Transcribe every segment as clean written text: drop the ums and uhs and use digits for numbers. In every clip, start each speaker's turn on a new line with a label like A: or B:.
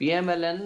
A: PMLN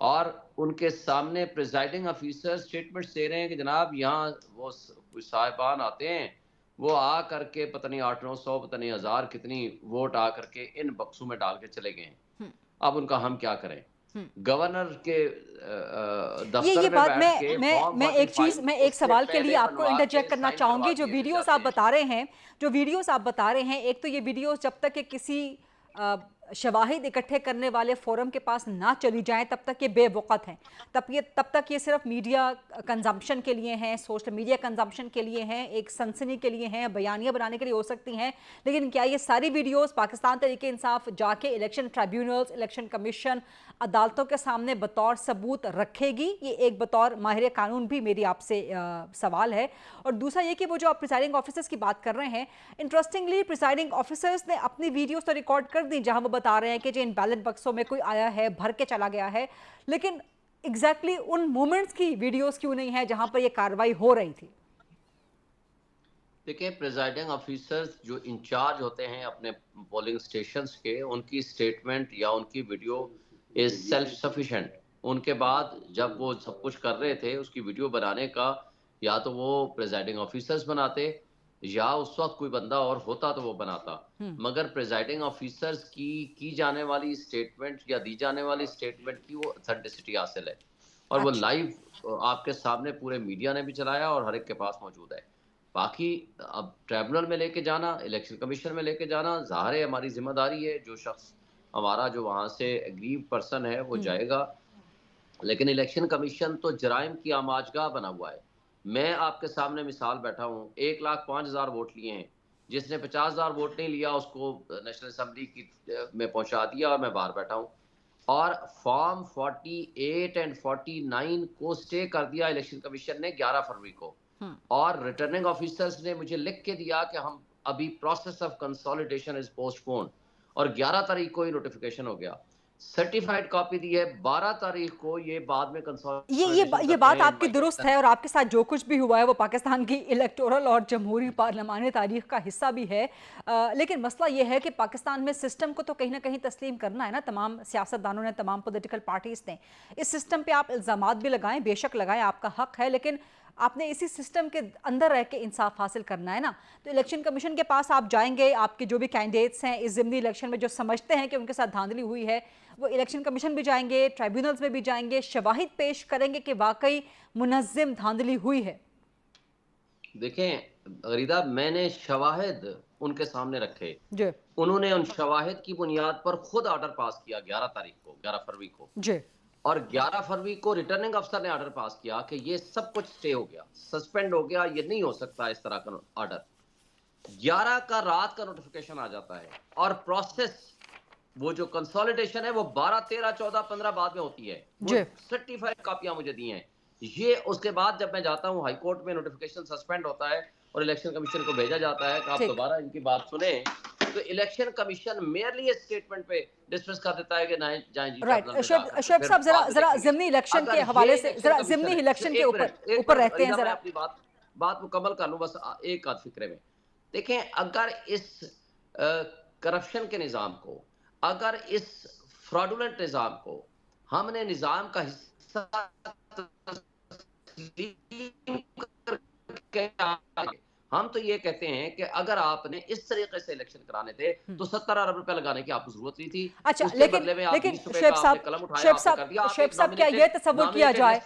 A: اور ان کے سامنے پریزائڈنگ آفیسر اسٹیٹمنٹس دے رہے ہیں کہ جناب یہاں وہ صاحبان آتے ہیں، وہ آ کر کے پتہ نہیں 800-900 پتہ نہیں 1000 کتنی ووٹ آ کر کے ان بکسوں میں ڈال کے چلے گئے ہیں. اب ان کا ہم کیا کریں؟ گورنر کے دفتر
B: یہ
A: میں
B: بات
A: بیٹھ کے
B: میں ایک سوال کے لیے آپ کو انٹرجیکٹ کرنا چاہوں گی. جو ویڈیوز آپ بتا رہے ہیں ایک تو یہ ویڈیوز جب تک کہ کسی شواہد اکٹھے کرنے والے فورم کے پاس نہ چلی جائیں تب تک یہ بے وقت ہیں، تب تک یہ صرف میڈیا کنزمپشن کے لیے ہیں، سوشل میڈیا کنزمپشن کے لیے ہیں، ایک سنسنی کے لیے ہیں، بیانیہ بنانے کے لیے ہو سکتی ہیں. لیکن کیا یہ ساری ویڈیوز پاکستان تحریک انصاف جا کے الیکشن ٹرائیبیونلز، الیکشن کمیشن، عدالتوں کے سامنے بطور ثبوت رکھے گی؟ یہ ایک بطور ماہر قانون بھی میری آپ سے سوال ہے. اور دوسرا یہ کہ وہ جو آپ پریزائڈنگ آفیسرز کی بات کر رہے ہیں، انٹرسٹنگلی پریزائڈنگ آفیسرز نے اپنی ویڈیوز تو ریکارڈ کر دی جہاں وہ بتا رہے ہیں کہ ان بیلٹ بکسوں میں کوئی آیا ہے، بھر کے چلا گیا ہے، لیکن ایگزیکٹلی ان مومنٹس کی ویڈیوز کیوں نہیں ہے جہاں پر یہ کاروائی ہو رہی تھی؟
A: دیکھیں پریزائڈنگ آفیسرز جو انچارج ہوتے ہیں اپنے پولنگ سٹیشنز کے، ان کی سٹیٹمنٹ یا ان کی ویڈیو از سیلف سفیشینٹ. ان کے بعد جب وہ سب کچھ کر رہے تھے اس کی ویڈیو بنانے کا یا تو وہ پریزائڈنگ آفیسرز بناتے یا اس وقت کوئی بندہ اور ہوتا تو وہ بناتا. مگر پریزائڈنگ آفیسرز کی جانے والی سٹیٹمنٹ یا دی جانے والی سٹیٹمنٹ کی وہ اتھینٹسٹی حاصل ہے اور وہ لائیو آپ کے سامنے پورے میڈیا نے بھی چلایا اور ہر ایک کے پاس موجود ہے. باقی اب ٹریبونل میں لے کے جانا، الیکشن کمیشن میں لے کے جانا ظاہر ہے ہماری ذمہ داری ہے. جو شخص ہمارا جو وہاں سے اگریو پرسن ہے وہ جائے گا، لیکن الیکشن کمیشن تو جرائم کی آماجگاہ بنا ہوا ہے. میں آپ کے سامنے مثال بیٹھا ہوں، 1,05,000 ووٹ لیے ہیں، جس نے 50,000 ووٹ نہیں لیا اس کو نیشنل اسمبلی کی میں پہنچا دیا اور میں باہر بیٹھا ہوں. اور فارم 48 اینڈ 49 کو سٹے کر دیا الیکشن کمیشن نے 11 فروری کو، اور ریٹرننگ آفیسرز نے مجھے لکھ کے دیا کہ ہم ابھی process of consolidation is postponed, اور 11 تاریخ کو ہی نوٹیفیکیشن ہو گیا. سرٹیفائیڈ کاپی دی ہے 12 تاریخ کو، یہ بعد میں
B: یہ بات آپ کی درست ہے، اور آپ کے ساتھ جو کچھ بھی ہوا ہے وہ پاکستان کی الیکٹورل اور جمہوری پارلیمانی تاریخ کا حصہ بھی ہے. لیکن مسئلہ یہ ہے کہ پاکستان میں سسٹم کو تو کہیں نہ کہیں تسلیم کرنا ہے نا. تمام سیاستدانوں نے، تمام پولیٹیکل پارٹیز نے اس سسٹم پہ آپ الزامات بھی لگائیں، بے شک لگائیں، آپ کا حق ہے، لیکن آپ نے اسی سسٹم کے اندر رہ کے انصاف حاصل کرنا ہے نا. تو الیکشن کمیشن کے پاس آپ جائیں گے، آپ کے جو بھی کینڈیڈیٹس ہیں اس ضمنی الیکشن میں جو سمجھتے ہیں کہ ان کے ساتھ دھاندلی ہوئی ہے، وہ الیکشن کمیشن بھی جائیں گے، ٹرائیبیونلز میں بھی جائیں گے، شواہد پیش کریں گے کہ واقعی منظم دھاندلی ہوئی ہے.
A: دیکھیں غریدہ، میں نے شواہد ان کے سامنے رکھے،
B: جی
A: انہوں نے ان شواہد کی بنیاد پر خود آرڈر پاس کیا 11 فروری کو،
B: جی
A: اور 11 فروری کو ریٹرننگ افسر نے آرڈر پاس کیا کہ یہ سب کچھ سٹے ہو گیا، سسپینڈ ہو گیا، یہ نہیں ہو سکتا اس طرح کا آرڈر. 11 کا رات کا نوٹیفیکیشن آ جاتا ہے، اور پروسیس وہ جو کنسولیڈیشن ہے وہ 12 13 14 15 بعد میں ہوتی ہے. وہ سرٹیفائیڈ کاپیاں مجھے دی ہیں. یہ اس کے بعد جب میں جاتا ہوں ہائی کورٹ میں، نوٹیفیکیشن سسپینڈ ہوتا ہے اور الیکشن کمیشن کو بھیجا جاتا ہے کہ آپ دوبارہ ان کی بات سنیں، تو الیکشن کمیشن میئرلی اس اسٹیٹمنٹ پہ ڈسکس کر دیتا ہے کہ نہ جائیں جی.
B: شعیب صاحب ذرا ضمنی الیکشن کے حوالے سے، ذرا ضمنی الیکشن کے اوپر رہتے ہیں. ذرا
A: اپنی بات مکمل کر لوں بس ایک آدھ فکرے میں. دیکھیں اگر اس کرپشن کے نظام کو، اگر اس فراڈولنٹ نظام کو ہم نے نظام کا حصہ ہم تو یہ کہتے ہیں کہ اگر آپ نے اس طریقے سے الیکشن کرانے تھے تو 70 ارب روپے لگانے کی آپ کو ضرورت نہیں تھی.
B: اچھا
A: اس کے بدلے میں آپ 20 روپے کا آپ نے قلم اٹھایا، آپ نے کر دیا.
B: شعیب صاحب کیا یہ تصور کیا جائے،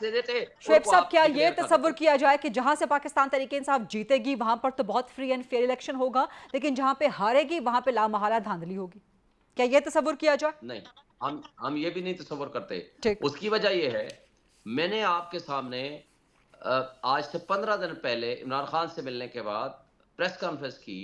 B: شعیب صاحب کیا یہ تصور کیا جائے کہ جہاں سے پاکستان تحریک انصاف جیتے گی وہاں پر تو بہت فری اینڈ فیئر الیکشن ہوگا، لیکن جہاں پہ ہارے گی وہاں پہ لامحالہ دھاندلی ہوگی؟ کیا یہ تصور کیا جائے؟
A: نہیں، ہم یہ بھی نہیں تصور کرتے. اس کی وجہ یہ ہے، میں نے آپ کے سامنے آج سے 15 دن پہلے عمران خان سے ملنے کے بعد پریس کانفرنس کی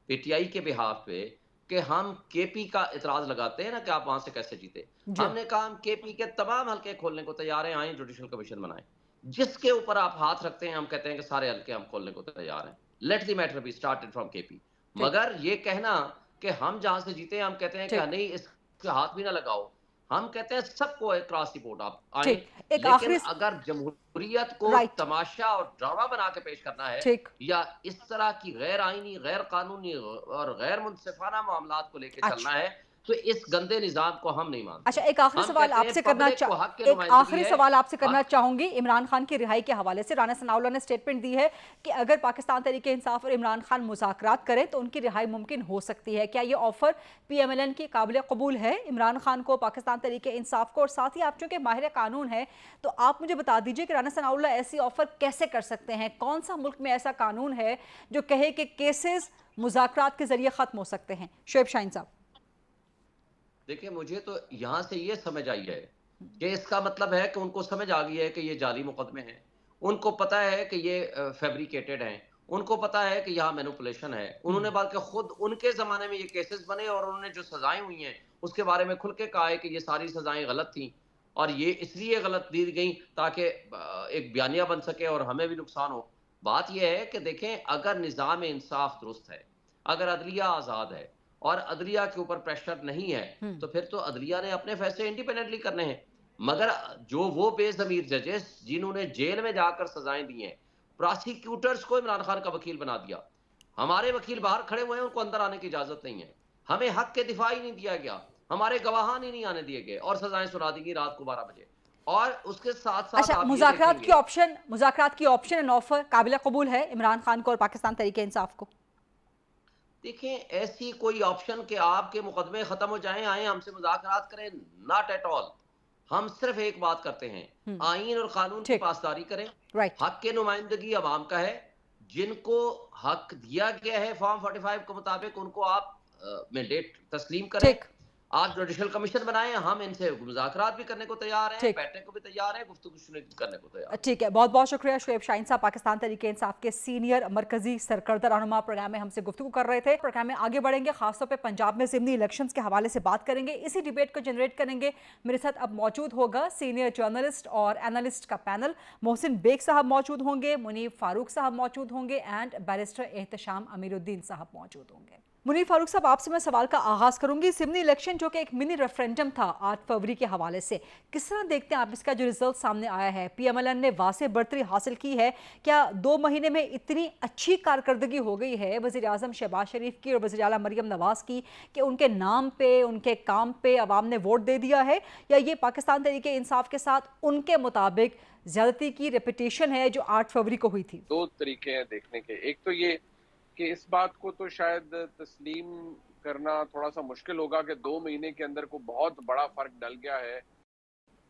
A: پی ٹی آئی کے بہاف پہ کہ ہم کے پی کا اعتراض لگاتے ہیں نا کہ آپ وہاں سے کیسے جیتے. ہم نے کہا ہم کے پی کے تمام حلقے کھولنے کو تیار ہیں، آئیں جوڈیشل کمیشن بنائیں. جس کے اوپر آپ ہاتھ رکھتے ہیں ہم کہتے ہیں کہ سارے حلقے ہم کھولنے کو تیار ہیں. Let the matter be started from K P. مگر یہ کہنا کہ ہم جہاں سے جیتے ہیں ہم کہتے ہیں کہ نہیں اس کے ہاتھ بھی نہ لگاؤ، ہم کہتے ہیں سب کو اکراس دی بورڈ آپ آئیں. لیکن اگر جمہوریت کو تماشا اور ڈرامہ بنا کے پیش کرنا ہے یا اس طرح کی غیر آئینی، غیر قانونی اور غیر منصفانہ معاملات کو لے کے چلنا ہے تو اس گندے نظام کو ہم نہیں مانتے.
B: اچھا ایک آخری
A: ہم
B: سوال
A: کہتے ہیں
B: آپ سے کرنا
A: پبلک کو حق کی
B: ایک
A: نمائندگی
B: آخری
A: ہے.
B: سوال آپ سے کرنا
A: حق
B: چاہوں گی. عمران خان کی رہائی کے حوالے سے رانا ثناء اللہ نے اسٹیٹمنٹ دی ہے کہ اگر پاکستان تحریک انصاف اور عمران خان مذاکرات کریں تو ان کی رہائی ممکن ہو سکتی ہے. کیا یہ offer P M L N کی قابل قبول ہے عمران خان کو, پاکستان تحریک انصاف کو؟ اور ساتھ ہی آپ چونکہ ماہر قانون ہے تو آپ مجھے بتا دیجئے کہ رانا ثناء اللہ ایسی آفر کیسے کر سکتے ہیں؟ کون سا ملک میں ایسا قانون ہے جو کہے کہ کیسز مذاکرات کے ذریعے ختم ہو سکتے ہیں؟ شعیب شاہین صاحب.
A: دیکھیں مجھے تو یہاں سے یہ سمجھ آئی ہے کہ اس کا مطلب ہے کہ ان کو سمجھ آ گئی ہے کہ یہ جعلی مقدمے ہیں, ان کو پتا ہے کہ یہ فیبریکیٹڈ ہیں, ان کو پتا ہے کہ یہاں مینوپولیشن ہے. انہوں نے بلکہ خود ان کے زمانے میں یہ کیسز بنے اور انہوں نے جو سزائیں ہوئی ہیں اس کے بارے میں کھل کے کہا ہے کہ یہ ساری سزائیں غلط تھیں اور یہ اس لیے غلط دی گئیں تاکہ ایک بیانیہ بن سکے اور ہمیں بھی نقصان ہو. بات یہ ہے کہ دیکھیں اگر نظام انصاف درست ہے, اگر عدلیہ آزاد ہے اور عدلیہ کے اوپر پریشر نہیں ہے تو پھر تو عدلیہ نے اپنے فیصلے انڈیپینڈنٹلی کرنے ہیں. مگر جو وہ بے ضمیر ججز جنہوں نے جیل میں جا کر سزائیں دی ہیں, پراسیکیوٹرز کو عمران خان کا وکیل بنا دیا, ہمارے وکیل باہر کھڑے ہوئے ہیں, ان کو اندر آنے کی اجازت نہیں ہے, ہمیں حق کے دفاع ہی نہیں دیا گیا, ہمارے گواہان ہی نہیں آنے دیے گئے اور سزائیں سنا دی گئی رات کو 12 بجے. اور اس کے ساتھ ساتھ
B: اچھا
A: آپ یہ
B: مذاکرات
A: دیکھیں
B: کی آپشن اینڈ آفر قابل قبول ہے عمران خان کو اور پاکستان تحریک انصاف کو؟
A: دیکھیں ایسی کوئی آپشن کہ آپ کے مقدمے ختم ہو جائیں, آئیں ہم سے مذاکرات کریں, ناٹ ایٹ آل. ہم صرف ایک بات کرتے ہیں, آئین اور قانون کی پاسداری کریں. حق کے نمائندگی عوام کا ہے, جن کو حق دیا گیا ہے فارم 45 کے مطابق ان کو آپ مینڈیٹ تسلیم کریں. آپ جوڈیشل کمیشن بنائیں, ہم ان سے مذاکرات بھی کرنے کو تیار ہیں, بیٹھنے کو بھی تیار ہیں, گفتگو کرنے کو تیار ہیں.
B: ٹھیک ہے, بہت بہت شکریہ. شعیب شاہین صاحب پاکستان تحریک انصاف کے سینئر مرکزی سرکردہ رہنما پروگرام میں ہم سے گفتگو کر رہے تھے. پروگرام میں آگے بڑھیں گے, خاص طور پہ پنجاب میں ضمنی الیکشنز کے حوالے سے بات کریں گے, اسی ڈیبیٹ کو جنریٹ کریں گے. میرے ساتھ اب موجود ہوگا سینئر جرنلسٹ اور اینالسٹ کا پینل. محسن بیگ صاحب موجود ہوں گے, منیب فاروق صاحب موجود ہوں گے اینڈ بیرسٹر احتشام امیر الدین صاحب موجود ہوں گے. منیب فاروق صاحب آپ سے میں سوال کا آغاز کروں گی. ضمنی الیکشن جو کہ ایک منی ریفرینڈم تھا 8 فروری کے حوالے سے, کس طرح دیکھتے ہیں آپ اس کا جو ریزلٹ سامنے آیا ہے؟ پی ایم ایل این نے واضح برتری حاصل کی ہے. کیا 2 مہینے میں اتنی اچھی کارکردگی ہو گئی ہے وزیر اعظم شہباز شریف کی اور وزیر اعلیٰ مریم نواز کی کہ ان کے نام پہ, ان کے کام پہ عوام نے ووٹ دے دیا ہے, یا یہ پاکستان تحریک انصاف کے ساتھ ان کے مطابق زیادتی کی ریپیٹیشن ہے جو 8 فروری کو ہوئی تھی؟
C: 2 طریقے ہیں دیکھنے کے. ایک تو یہ کہ اس بات کو تو شاید تسلیم کرنا تھوڑا سا مشکل ہوگا کہ 2 مہینے کے اندر کو بہت بڑا فرق ڈل گیا ہے,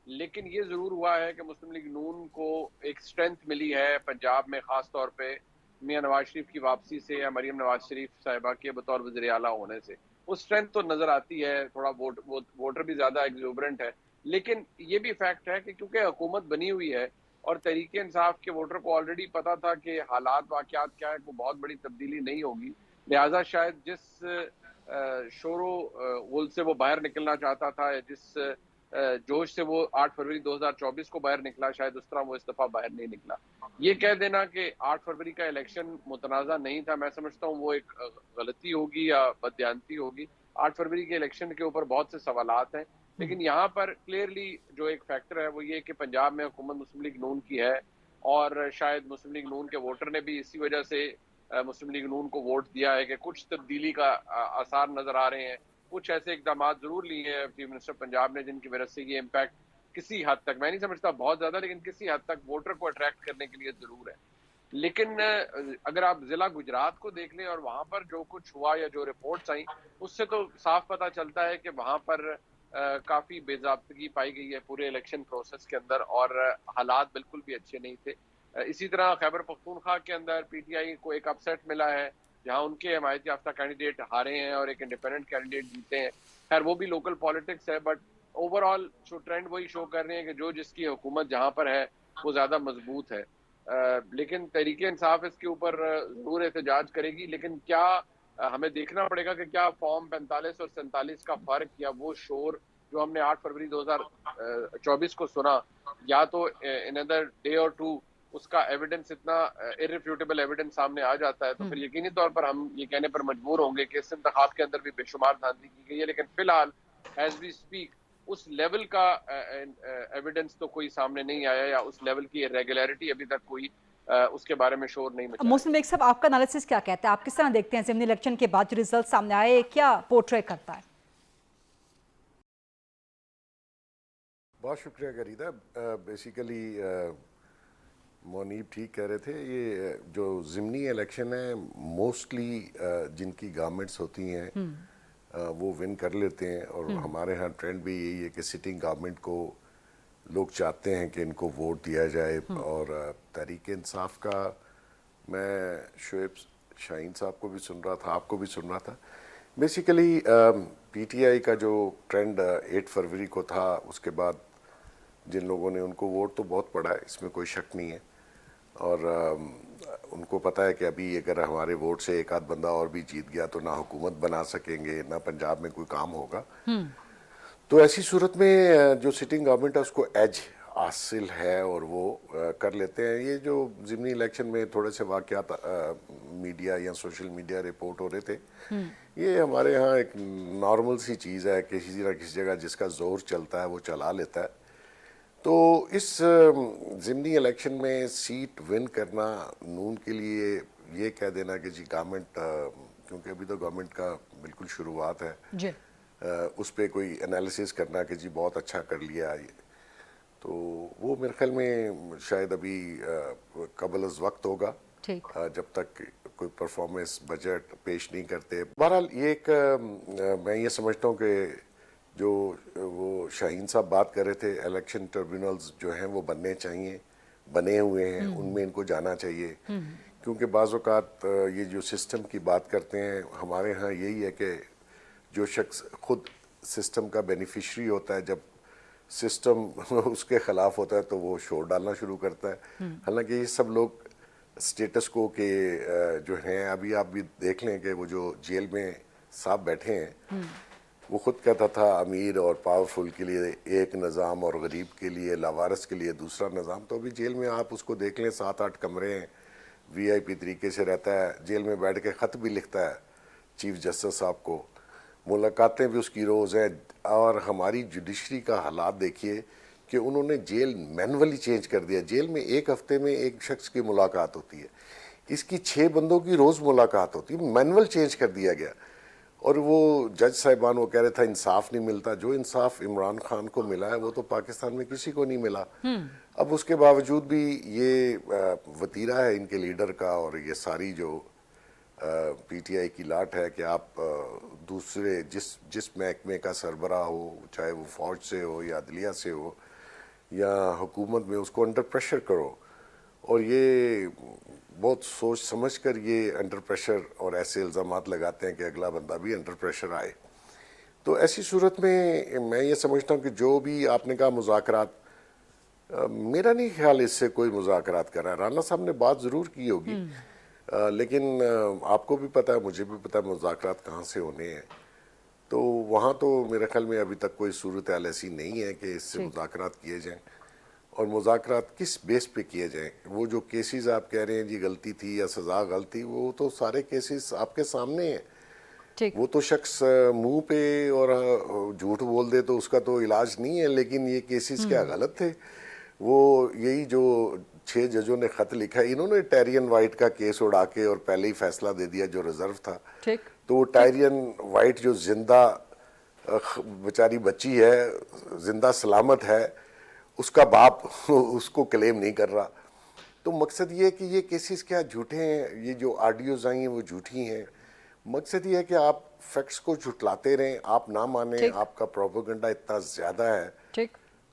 C: لیکن یہ ضرور ہوا ہے کہ مسلم لیگ نون کو ایک سٹرینتھ ملی ہے پنجاب میں, خاص طور پہ میاں نواز شریف کی واپسی سے یا مریم نواز شریف صاحبہ کے بطور وزیر اعلیٰ ہونے سے. وہ سٹرینتھ تو نظر آتی ہے, تھوڑا ووٹر بھی زیادہ ایگزوبرنٹ ہے, لیکن یہ بھی فیکٹ ہے کہ کیونکہ حکومت بنی ہوئی ہے اور تحریک انصاف کے ووٹر کو آلریڈی پتا تھا کہ حالات واقعات کیا ہے, وہ بہت بڑی تبدیلی نہیں ہوگی, لہٰذا شاید جس شور و غل سے وہ باہر نکلنا چاہتا تھا, جس جوش سے وہ 8 فروری 2024 کو باہر نکلا, شاید اس طرح وہ اس دفعہ باہر نہیں نکلا. یہ کہہ دینا کہ 8 فروری کا الیکشن متنازع نہیں تھا, میں سمجھتا ہوں وہ ایک غلطی ہوگی یا بددیانتی ہوگی. 8 فروری کے الیکشن کے اوپر بہت سے سوالات ہیں, لیکن یہاں پر کلیئرلی جو ایک فیکٹر ہے وہ یہ کہ پنجاب میں حکومت مسلم لیگ نون کی ہے, اور شاید مسلم لیگ نون کے ووٹر نے بھی اسی وجہ سے مسلم لیگ نون کو ووٹ دیا ہے کہ کچھ تبدیلی کا آثار نظر آ رہے ہیں. کچھ ایسے اقدامات ضرور لیے ہیں چیف منسٹر پنجاب نے جن کی وجہ سے یہ امپیکٹ کسی حد تک, میں نہیں سمجھتا بہت زیادہ, لیکن کسی حد تک ووٹر کو اٹریکٹ کرنے کے لیے ضرور ہے. لیکن اگر آپ ضلع گجرات کو دیکھ لیں اور وہاں پر جو کچھ ہوا یا جو رپورٹس آئیں, اس سے تو صاف پتہ چلتا ہے کہ وہاں پر کافی بے ضابطگی پائی گئی ہے پورے الیکشن پروسیس کے اندر, اور حالات بالکل بھی اچھے نہیں تھے. اسی طرح خیبر پختونخوا کے اندر پی ٹی آئی کو ایک اپسیٹ ملا ہے جہاں ان کے حمایت یافتہ کینڈیڈیٹ ہارے ہیں اور ایک انڈیپینڈنٹ کینڈیڈیٹ جیتے ہیں. خیر وہ بھی لوکل پالیٹکس ہے, بٹ اوور آل ٹرینڈ وہی شو کر رہے ہیں کہ جو جس کی حکومت جہاں پر ہے وہ زیادہ مضبوط ہے. لیکن تحریک انصاف اس کے اوپر ضرور احتجاج کرے گی, لیکن کیا ہمیں دیکھنا پڑے گا کہ کیا فارم 45 اور 47 کا فرق یا وہ شور جو ہم نے 8 فروری 2024 کو سنا, یا تو ان ادر ڈے اور 2 اس کا ایویڈنس اتنا irrefutable ایویڈنس سامنے آ جاتا ہے تو پھر یقینی طور پر ہم یہ کہنے پر مجبور ہوں گے کہ اس انتخاب کے اندر بھی بے شمار دھاندلی کی گئی ہے. لیکن فی الحال ایز وی اسپیک اس لیول کا ایویڈنس تو کوئی سامنے نہیں آیا, یا اس لیول کی ریگولیرٹی ابھی تک کوئی اس کے بارے میں شور نہیں مچا.
B: محسن بیگ صاحب آپ کا انالیسس کیا کہتا ہے, آپ کس طرح دیکھتے ہیں ضمنی الیکشن کے بعد جو ریزلٹ سامنے آئے, کیا پورٹرے کرتا ہے؟
D: بہت شکریہ غریدہ. بیسیکلی منیب ٹھیک کہہ رہے تھے, یہ جو ضمنی الیکشن ہے موسٹلی جن کی گورنمنٹس ہوتی ہیں وہ ون کر لیتے ہیں, اور ہمارے ہاں ٹرینڈ بھی یہی ہے کہ سٹنگ گورنمنٹ کو لوگ چاہتے ہیں کہ ان کو ووٹ دیا جائے. اور تحریک انصاف کا میں شعیب شاہین صاحب کو بھی سن رہا تھا, آپ کو بھی سن رہا تھا. بیسیکلی پی ٹی آئی کا جو ٹرینڈ 8 فروری کو تھا, اس کے بعد جن لوگوں نے ان کو ووٹ تو بہت پڑا ہے, اس میں کوئی شک نہیں ہے, اور ان کو پتہ ہے کہ ابھی اگر ہمارے ووٹ سے ایک آدھ بندہ اور بھی جیت گیا تو نہ حکومت بنا سکیں گے, نہ پنجاب میں کوئی کام ہوگا. تو ایسی صورت میں جو سٹنگ گورنمنٹ ہے اس کو ایج حاصل ہے اور وہ کر لیتے ہیں. یہ جو ضمنی الیکشن میں تھوڑے سے واقعات میڈیا یا سوشل میڈیا رپورٹ ہو رہے تھے, یہ ہمارے ہاں ایک نارمل سی چیز ہے, کسی نہ کسی جگہ جس کا زور چلتا ہے وہ چلا لیتا ہے. تو اس ضمنی الیکشن میں سیٹ ون کرنا نون کے لیے یہ کہہ دینا کہ جی گورنمنٹ, کیونکہ ابھی تو گورنمنٹ کا بالکل شروعات ہے,
B: جی
D: اس پہ کوئی انالیسس کرنا کہ جی بہت اچھا کر لیا, تو وہ میرے خیال میں شاید ابھی قبل از وقت ہوگا, جب تک کوئی پرفارمنس بجٹ پیش نہیں کرتے. بہرحال یہ ایک میں یہ سمجھتا ہوں کہ جو وہ شاہین صاحب بات کر رہے تھے, الیکشن ٹربیونلز جو ہیں وہ بننے چاہیے, بنے ہوئے ہیں, ان میں ان کو جانا چاہیے. کیونکہ بعض اوقات یہ جو سسٹم کی بات کرتے ہیں, ہمارے ہاں یہی ہے کہ جو شخص خود سسٹم کا بینیفیشری ہوتا ہے, جب سسٹم اس کے خلاف ہوتا ہے تو وہ شور ڈالنا شروع کرتا ہے. حالانکہ یہ سب لوگ سٹیٹس کو کہ جو ہیں, ابھی آپ بھی دیکھ لیں کہ وہ جو جیل میں صاحب بیٹھے ہیں, وہ خود کہتا تھا امیر اور پاورفل کے لیے ایک نظام اور غریب کے لیے لاوارث کے لیے دوسرا نظام. تو ابھی جیل میں آپ اس کو دیکھ لیں, 7-8 کمرے ہیں, وی آئی پی طریقے سے رہتا ہے, جیل میں بیٹھ کے خط بھی لکھتا ہے چیف جسٹس صاحب کو, ملاقاتیں بھی اس کی روز ہیں. اور ہماری جوڈیشری کا حالات دیکھیے کہ انہوں نے جیل مینولی چینج کر دیا. جیل میں ایک ہفتے میں ایک شخص کی ملاقات ہوتی ہے, اس کی 6 بندوں کی روز ملاقات ہوتی ہے, مینول چینج کر دیا گیا. اور وہ جج صاحبان وہ کہہ رہے تھا انصاف نہیں ملتا. جو انصاف عمران خان کو ملا ہے وہ تو پاکستان میں کسی کو نہیں ملا. اب اس کے باوجود بھی یہ وتیرہ ہے ان کے لیڈر کا, اور یہ ساری جو پی ٹی آئی کی لاٹ ہے کہ آپ دوسرے جس محکمے کا سربراہ ہو, چاہے وہ فوج سے ہو یا عدلیہ سے ہو یا حکومت میں, اس کو انڈر پریشر کرو. اور یہ بہت سوچ سمجھ کر یہ انڈر پریشر اور ایسے الزامات لگاتے ہیں کہ اگلا بندہ بھی انڈر پریشر آئے. تو ایسی صورت میں میں یہ سمجھتا ہوں کہ جو بھی آپ نے کہا مذاکرات, میرا نہیں خیال اس سے کوئی مذاکرات کر رہا ہے. رانا صاحب نے بات ضرور کی ہوگی, لیکن آپ کو بھی پتہ ہے, مجھے بھی پتہ ہے مذاکرات کہاں سے ہونے ہیں. تو وہاں تو میرے خیال میں ابھی تک کوئی صورتحال ایسی نہیں ہے کہ اس سے مذاکرات کیے جائیں. اور مذاکرات کس بیس پہ کیے جائیں؟ وہ جو کیسز آپ کہہ رہے ہیں جی غلطی تھی یا سزا غلط تھی, وہ تو سارے کیسز آپ کے سامنے ہیں. وہ تو شخص منہ پہ اور جھوٹ بول دے تو اس کا تو علاج نہیں ہے, لیکن یہ کیسز کیا غلط تھے. وہ یہی جو 6 ججوں نے خط لکھا ہے, انہوں نے ٹائرین وائٹ کا کیس اڑا کے اور پہلے ہی فیصلہ دے دیا جو ریزرو تھا. تو وہ ٹائرین وائٹ جو زندہ بیچاری بچی ہے, زندہ سلامت ہے, اس کا باپ اس کو کلیم نہیں کر رہا. تو مقصد یہ ہے کہ یہ کیسز کیا جھوٹے ہیں, یہ جو آڈیوز آئی ہیں وہ جھوٹی ہیں. مقصد یہ ہے کہ آپ فیکٹس کو جھٹلاتے رہیں, آپ نہ مانیں. آپ کا پروپیگنڈا اتنا زیادہ ہے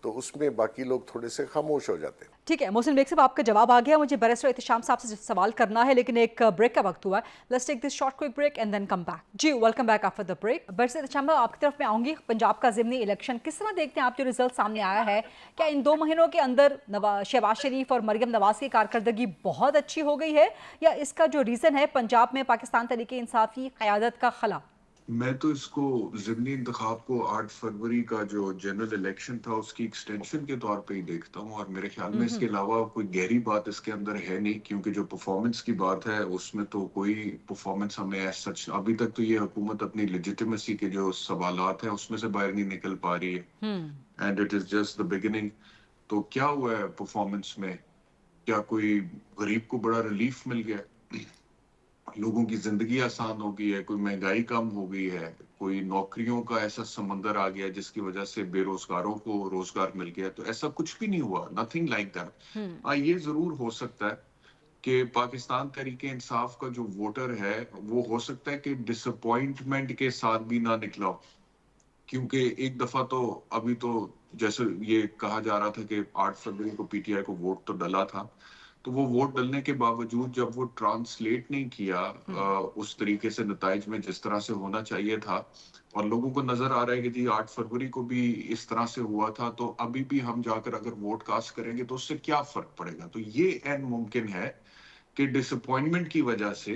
D: تو اس میں باقی لوگ تھوڑے سے خاموش ہو جاتے ہیں.
B: ٹھیک ہے محسن بیگ صاحب, آپ کا جواب آ گیا. مجھے بیرسٹر احتشام صاحب سے سوال کرنا ہے, لیکن ایک بریک کا وقت ہوا ہے. Let's take this short quick break and then come back. جی welcome back after the break. Barrister Ehtesham صاحب, آپ کی طرف میں آؤں گی. پنجاب کا ضمنی الیکشن کس طرح دیکھتے ہیں آپ؟ جو رزلٹ سامنے آیا ہے, کیا ان 2 مہینوں کے اندر شہباز شریف اور مریم نواز کی کارکردگی بہت اچھی ہو گئی ہے, یا اس کا جو ریزن ہے پنجاب میں پاکستان تحریک انصاف کی قیادت کا خلا؟
E: میں تو اس کو ضمنی انتخاب کو 8 فروری کا جو جنرل الیکشن تھا اس کی ایکسٹینشن کے طور پہ ہی دیکھتا ہوں, اور میرے خیال میں اس کے علاوہ کوئی گہری بات اس کے اندر ہے نہیں, کیونکہ جو پرفارمنس کی بات ہے اس میں تو کوئی پرفارمنس ہمیں ایز سچ ابھی تک تو یہ حکومت اپنی لیجیٹیمیسی کے جو سوالات ہیں اس میں سے باہر نہیں نکل پا رہی ہے, and it is just the beginning. تو کیا ہوا ہے پرفارمنس میں؟ کیا کوئی غریب کو بڑا ریلیف مل گیا؟ لوگوں کی زندگی آسان ہو گئی ہے؟ کوئی مہنگائی کم ہو گئی ہے؟ کوئی نوکریوں کا ایسا سمندر آ گیا جس کی وجہ سے بے روزگاروں کو روزگار مل گیا. تو ایسا کچھ بھی نہیں ہوا, نتھنگ لائک دیٹ. یہ ضرور ہو سکتا ہے کہ پاکستان تحریک انصاف کا جو ووٹر ہے وہ ہو سکتا ہے کہ ڈس اپوائنٹمنٹ کے ساتھ بھی نہ نکلا ہو, کیونکہ ایک دفعہ تو ابھی تو جیسے یہ کہا جا رہا تھا کہ 8 فروری کو پی ٹی آئی کو ووٹ تو ڈلا تھا, تو وہ ووٹ ڈلنے کے باوجود جب وہ ٹرانسلیٹ نہیں کیا اس طریقے سے نتائج میں جس طرح سے ہونا چاہیے تھا, اور لوگوں کو نظر آ رہا ہے کہ جی 8 فروری کو بھی اس طرح سے ہوا تھا, تو ابھی بھی ہم جا کر اگر ووٹ کاسٹ کریں گے تو اس سے کیا فرق پڑے گا. تو یہ عین ممکن ہے کہ ڈس اپوائنٹمنٹ کی وجہ سے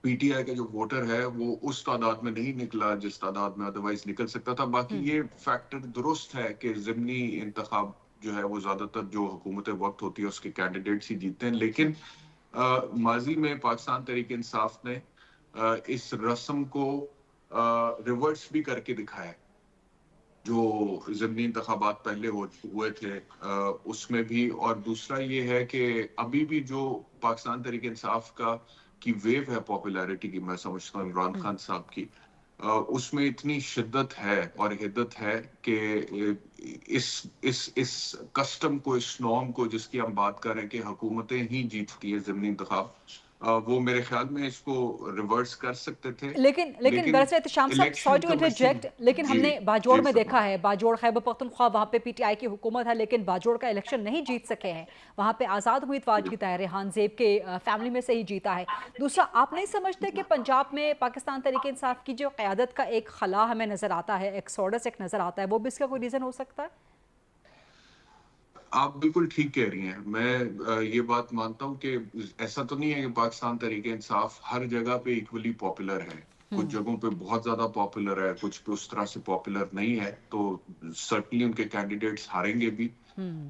E: پی ٹی آئی کا جو ووٹر ہے وہ اس تعداد میں نہیں نکلا جس تعداد میں ادروائز نکل سکتا تھا. باقی یہ فیکٹر درست ہے کہ ضمنی انتخاب جو ہے وہ زیادہ تر جو حکومت وقت ہوتی ہے اس کے کینڈیڈیٹس ہی جیتتے ہیں, لیکن ماضی میں پاکستان تحریک انصاف نے اس رسم کو ریورس بھی کر کے دکھایا. جو ضمنی انتخابات پہلے ہوئے تھے اس میں بھی, اور دوسرا یہ ہے کہ ابھی بھی جو پاکستان تحریک انصاف کی ویو ہے پاپولیرٹی کی, میں سمجھتا ہوں عمران خان صاحب کی, اس میں اتنی شدت ہے اور حدت ہے کہ اس کسٹم کو, اس نارم کو جس کی ہم بات کر رہے ہیں کہ حکومتیں ہی جیتتی ہے ضمنی انتخاب, وہ میرے خیال میں اس کو ریورس کر سکتے تھے.
B: لیکن برسر احتشام صاحب, سوری ٹو انٹرجیکٹ, لیکن ہم نے باجوڑ میں دیکھا ہے, باجوڑ خیبر پختونخوا, وہاں پہ پی ٹی آئی کی حکومت ہے لیکن باجوڑ کا الیکشن نہیں جیت سکے ہیں. وہاں پہ آزاد امیدوار جیتا ہے, ریحان زیب کے فیملی میں سے ہی جیتا ہے. دوسرا, آپ نہیں سمجھتے کہ پنجاب میں پاکستان تحریک انصاف کی جو قیادت کا ایک خلا ہمیں نظر آتا ہے, ایکسوڈس ایک نظر آتا ہے, وہ بھی اس کا کوئی ریزن ہو سکتا ہے؟
E: آپ بالکل ٹھیک کہہ رہی ہیں. میں یہ بات مانتا ہوں کہ ایسا تو نہیں ہے کہ پاکستان تحریک انصاف ہر جگہ پہ ایکولی پاپولر ہے. کچھ جگہوں پہ بہت زیادہ پاپولر ہے, کچھ پہ اس طرح سے پاپولر نہیں ہے, تو سرٹنلی ان کے کینڈیڈیٹس ہاریں گے بھی.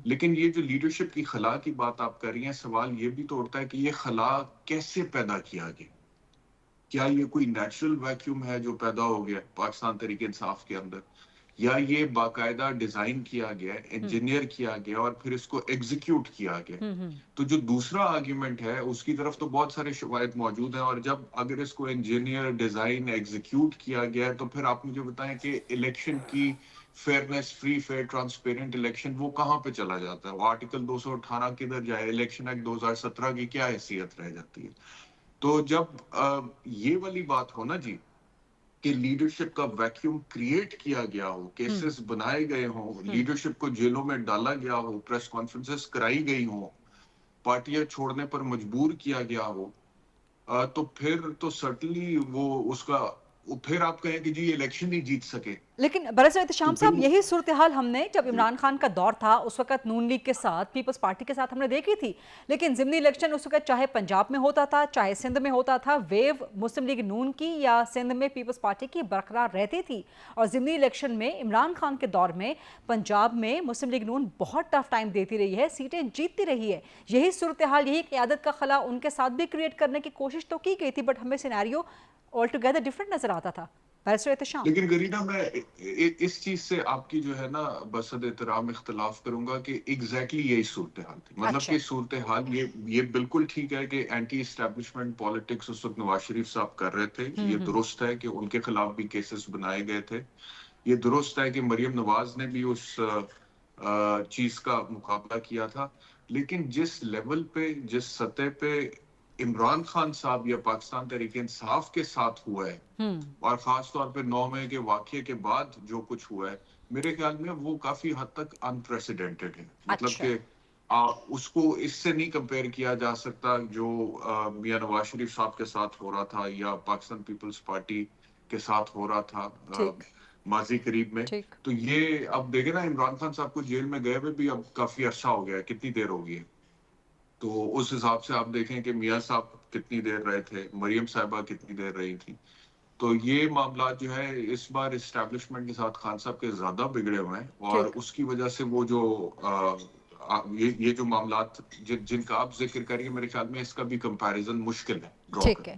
E: لیکن یہ جو لیڈرشپ کی خلا کی بات آپ کر رہی ہیں, سوال یہ بھی تو اٹھتا ہے کہ یہ خلا کیسے پیدا کیا گیا. کیا یہ کوئی نیچرل ویکیوم ہے جو پیدا ہو گیا پاکستان تحریک انصاف کے اندر, یا یہ باقاعدہ ڈیزائن کیا گیا, انجینئر کیا گیا اور پھر اس کو ایگزیکیوٹ کیا گیا. تو جو دوسرا آرگیومنٹ ہے اس کی طرف تو بہت سارے شواہد موجود ہیں, اور جب اگر اس کو انجینئر, ڈیزائن, ایگزیکیوٹ کیا گیا ہے تو پھر آپ مجھے بتائیں کہ الیکشن کی fairness, free fair transparent election وہ کہاں پہ چلا جاتا ہے؟ وہ آرٹیکل 218 کدھر جائے؟ الیکشن ایکٹ 2017 کی کیا حیثیت رہ جاتی ہے؟ تو جب یہ والی بات ہو نا جی کہ لیڈرشپ کا ویکیوم کریٹ کیا گیا ہو, کیسز بنائے گئے ہوں, لیڈرشپ کو جیلوں میں ڈالا گیا ہو, پریس کانفرنسز کرائی گئی ہوں, پارٹیاں چھوڑنے پر مجبور کیا گیا ہو, تو پھر تو سرٹنلی وہ اس کا پھر آپ کہیں کہ جی یہ الیکشن نہیں جیت سکے.
B: لیکن برسر احتشام صاحب, یہی صورتحال ہم نے جب عمران خان کا دور تھا اس وقت نون لیگ کے ساتھ, پیپلز پارٹی کے ساتھ ہم نے دیکھی تھی. لیکن ضمنی الیکشن اس وقت چاہے پنجاب میں ہوتا تھا, چاہے سندھ میں ہوتا تھا, ویو مسلم لیگ نون کی یا سندھ میں پیپلز پارٹی کی برقرار رہتی تھی. اور ضمنی الیکشن میں عمران خان کے دور میں پنجاب میں مسلم لیگ نون بہت ٹف ٹائم دیتی رہی ہے, سیٹیں جیتتی رہی ہے. یہی صورتحال, یہی قیادت کا خلا ان کے ساتھ بھی کریٹ کرنے کی کوشش تو کی گئی تھی, بٹ ہمیں سینیریو آل ٹوگیدر ڈفرنٹ نظر آتا تھا.
E: لیکن گرینا, میں اس چیز سے آپ کی جو ہے نا بصد احترام اختلاف کروں گا کہ ایگزیکٹلی یہی صورتحال تھی. مطلب کہ صورتحال یہ بالکل ٹھیک ہے کہ اینٹی اسٹیبلشمنٹ پالیٹکس اس وقت نواز شریف صاحب کر رہے تھے, یہ درست ہے کہ ان کے خلاف بھی کیسز بنائے گئے تھے, یہ درست ہے کہ مریم نواز نے بھی اس چیز کا مقابلہ کیا تھا. لیکن جس لیول پہ, جس سطح پہ عمران خان صاحب یا پاکستان تحریک انصاف کے ساتھ ہوا ہے, اور خاص طور پہ 9 مئی کے واقعے کے بعد جو کچھ ہوا ہے, میرے خیال میں وہ کافی حد تک انپریسیڈنٹڈ ہے. مطلب کہ اس کو اس سے نہیں کمپیئر کیا جا سکتا جو میاں نواز شریف صاحب کے ساتھ ہو رہا تھا یا پاکستان پیپلز پارٹی کے ساتھ ہو رہا تھا ماضی قریب میں. تو یہ اب دیکھیں نا, عمران خان صاحب کو جیل میں گئے ہوئے بھی اب کافی عرصہ ہو گیا, کتنی دیر ہو گئی ہے, تو اس حساب سے آپ دیکھیں کہ میاں صاحب کتنی دیر رہے تھے, مریم صاحبہ کتنی دیر رہی تھی. تو یہ معاملات جو ہے اس بار اسٹیبلشمنٹ کے ساتھ خان صاحب کے زیادہ بگڑے ہوئے ہیں, اور اس کی وجہ سے وہ جو یہ جو معاملات جن کا آپ ذکر کریے میرے خیال میں اس کا بھی کمپیریزن مشکل ہے.
B: ٹھیک ہے.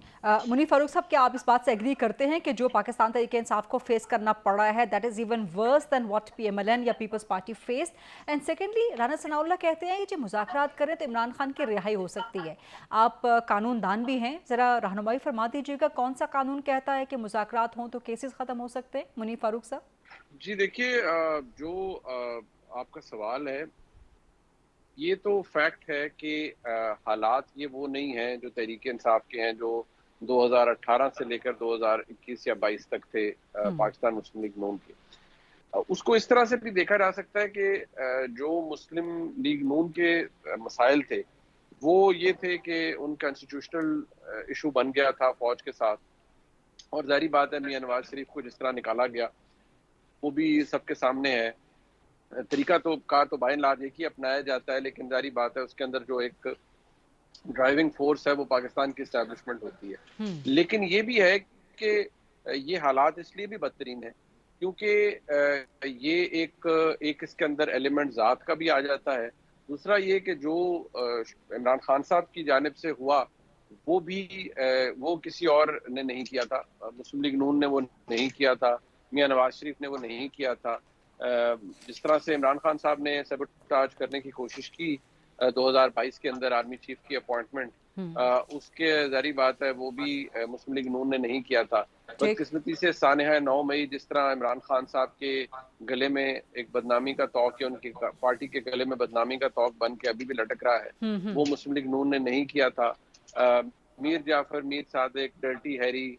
B: منیر فاروق صاحب, کیا آپ اس بات سے ایگری کرتے ہیں کہ جو پاکستان تحریک انصاف کو فیس کرنا پڑ رہا ہے that is even worse than what P M L N یا Peoples Party faced? And secondly, Rana Sanaullah کہتے ہیں کہ جو مذاکرات کریں تو عمران خان کی رہائی ہو سکتی ہے. آپ قانون دان بھی ہیں, ذرا رہنمائی فرما دیجیے گا کون سا قانون کہتا ہے کہ مذاکرات ہوں تو کیسز ختم ہو سکتے ہیں؟ منیر فاروق صاحب.
C: جی دیکھیے, جو آپ کا سوال ہے یہ تو فیکٹ ہے کہ حالات یہ وہ نہیں ہیں جو تحریک انصاف کے ہیں جو 2018 سے لے کر 2021 یا 22 تک تھے پاکستان مسلم لیگ نون کے. اس کو اس طرح سے بھی دیکھا جا سکتا ہے کہ جو مسلم لیگ نون کے مسائل تھے وہ یہ تھے کہ ان کا انسٹیٹیوشنل ایشو بن گیا تھا فوج کے ساتھ, اور ظاہری بات ہے میاں نواز شریف کو جس طرح نکالا گیا وہ بھی سب کے سامنے ہے. طریقہ تو کار تو بائن لاج ایک ہی اپنایا جاتا ہے, لیکن ظاہری بات ہے اس کے اندر جو ایک ڈرائیونگ فورس ہے وہ پاکستان کی اسٹیبلشمنٹ ہوتی ہے. لیکن یہ بھی ہے کہ یہ حالات اس لیے بھی بدترین ہیں کیونکہ یہ ایک اس کے اندر ایلیمنٹ ذات کا بھی آ جاتا ہے. دوسرا یہ کہ جو عمران خان صاحب کی جانب سے ہوا وہ کسی اور نے نہیں کیا تھا, مسلم لیگ نون نے وہ نہیں کیا تھا, میاں نواز شریف نے وہ نہیں کیا تھا. جس طرح سے عمران خان صاحب نے سیبوٹاج کرنے کی کوشش کی 2022 کے اندر آرمی چیف کی اپوائنٹمنٹ, اس کے ظاہری بات ہے وہ بھی مسلم لیگ نون نے نہیں کیا تھا. بدقسمتی سے سانحہ 9 مئی جس طرح عمران خان صاحب کے گلے میں ایک بدنامی کا توق, ان کی پارٹی کے گلے میں بدنامی کا توق بن کے ابھی بھی لٹک رہا ہے, وہ مسلم لیگ نون نے نہیں کیا تھا. میر جعفر, میر صادق, ڈرٹی ہیری,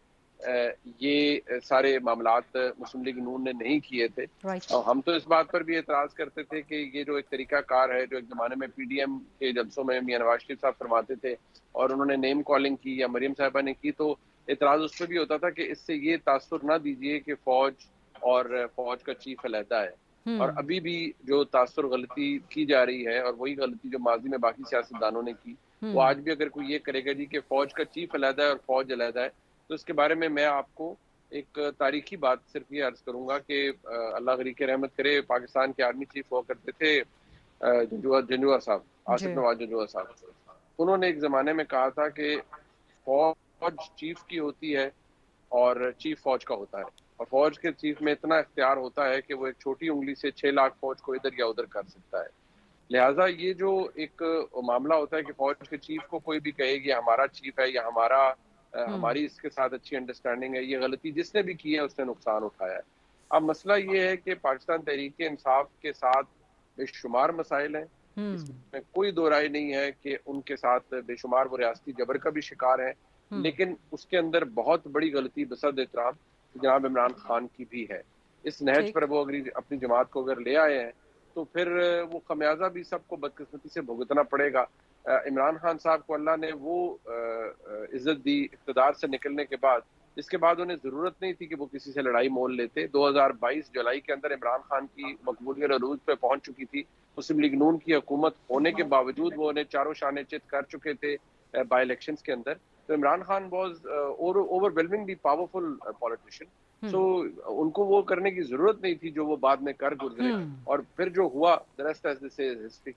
C: یہ سارے معاملات مسلم لیگ نون نے نہیں کیے تھے. اور ہم تو اس بات پر بھی اعتراض کرتے تھے کہ یہ جو ایک طریقہ کار ہے جو ایک زمانے میں پی ڈی ایم کے جلسوں میں میاں نواز شریف صاحب فرماتے تھے اور انہوں نے نیم کالنگ کی یا مریم صاحبہ نے کی, تو اعتراض اس پہ بھی ہوتا تھا کہ اس سے یہ تاثر نہ دیجیے کہ فوج اور فوج کا چیف علیحدہ ہے. اور ابھی بھی جو تاثر غلطی کی جا رہی ہے, اور وہی غلطی جو ماضی میں باقی سیاستدانوں نے کی, وہ آج بھی اگر کوئی یہ کرے گا جی کہ فوج کا چیف علیحدہ ہے اور فوج علیحدہ ہے, تو اس کے بارے میں آپ کو ایک تاریخی بات صرف یہ عرض کروں گا کہ اللہ غریق رحمت کرے, پاکستان کے آرمی چیف ہوا کرتے تھے جنجوعہ صاحب, آصف نواز جنجوعہ صاحب. انہوں نے ایک زمانے میں کہا تھا کہ فوج چیف کی ہوتی ہے اور چیف فوج کا ہوتا ہے, اور فوج کے چیف میں اتنا اختیار ہوتا ہے کہ وہ ایک چھوٹی انگلی سے 6 لاکھ فوج کو ادھر یا ادھر کر سکتا ہے. لہٰذا یہ جو ایک معاملہ ہوتا ہے کہ فوج کے چیف کو کوئی بھی کہے کہ ہمارا چیف ہے یا ہماری اس کے ساتھ اچھی انڈرسٹینڈنگ ہے, یہ غلطی جس نے بھی کی ہے اس نے نقصان اٹھایا ہے. اب مسئلہ یہ ہے کہ پاکستان تحریک انصاف کے ساتھ بے شمار مسائل ہیں, اس میں کوئی دو رائے نہیں ہے کہ ان کے ساتھ بے شمار وہ ریاستی جبر کا بھی شکار ہے, لیکن اس کے اندر بہت بڑی غلطی بصد احترام جناب عمران خان کی بھی ہے. اس نہج پر وہ اپنی جماعت کو اگر لے آئے ہیں تو پھر وہ خمیازہ بھی سب کو بدقسمتی سے بھگتنا پڑے گا. عمران خان صاحب کو اللہ نے وہ عزت دی اقتدار سے نکلنے کے بعد, اس کے بعد انہیں ضرورت نہیں تھی کہ وہ کسی سے لڑائی مول لیتے. 2022 جولائی کے اندر عمران خان کی مقبولیت عروج پہ پہنچ چکی تھی. مسلم لیگ نون کی حکومت ہونے کے باوجود وہ انہیں چاروں شانے چت کر چکے تھے بائی الیکشنز کے اندر. تو Imran Khan was over overwhelmingly powerful politician, so ان کو وہ کرنے کی ضرورت نہیں تھی جو وہ بعد میں کر گزرے, اور پھر جو ہوا the rest as they say is history.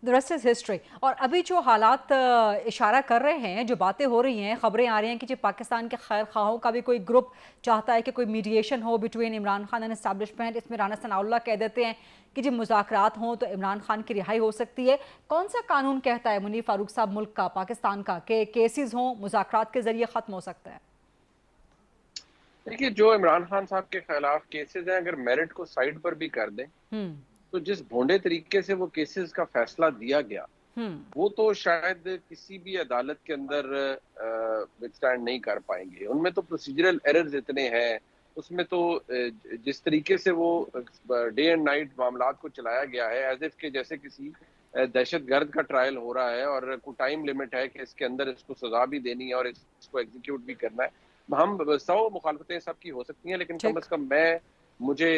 B: The rest is history. اور ابھی جو حالات اشارہ کر رہے ہیں, جو باتیں ہو رہی ہیں, خبریں آ رہی ہیں کہ جو پاکستان کے خیر خواہوں کا بھی کوئی گروپ چاہتا ہے کہ کوئی میڈیشن ہو between Imran Khan and establishment. اس میں رانا ثناء اللہ کہہ دیتے ہیں کہ جب مذاکرات ہوں تو عمران خان کی رہائی ہو سکتی ہے. کون سا قانون کہتا ہے منیر فاروق صاحب ملک کا, پاکستان کا, کہ کیسز ہوں مذاکرات کے ذریعے ختم ہو سکتا ہے؟
C: دیکھیے, جو عمران خان صاحب کے خلاف کیسز ہیں اگر میرٹ کو سائڈ پر بھی کر دیں تو جس بھونڈے طریقے سے وہ کیسز کا فیصلہ دیا گیا وہ تو شاید کسی بھی عدالت کے اندر وithstand نہیں کر پائیں گے. ان میں تو پروسیجرل ایررز اتنے ہیں, اس میں تو جس طریقے سے وہ ڈے اینڈ نائٹ معاملات کو چلایا گیا ہے ایز اف کہ جیسے کسی دہشت گرد کا ٹرائل ہو رہا ہے اور کوئی ٹائم لمٹ ہے کہ اس کے اندر اس کو سزا بھی دینی ہے اور اس کو ایگزیکیوٹ بھی کرنا ہے. ہم 100 مخالفتیں سب کی ہو سکتی ہیں, لیکن کم از کم مجھے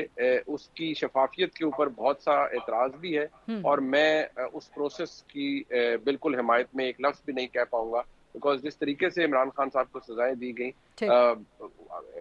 C: اس کی شفافیت کے اوپر بہت سا اعتراض بھی ہے, اور میں اس پروسیس کی بالکل حمایت میں ایک لفظ بھی نہیں کہہ پاؤں گا, بیکاز جس طریقے سے عمران خان صاحب کو سزائیں دی گئیں,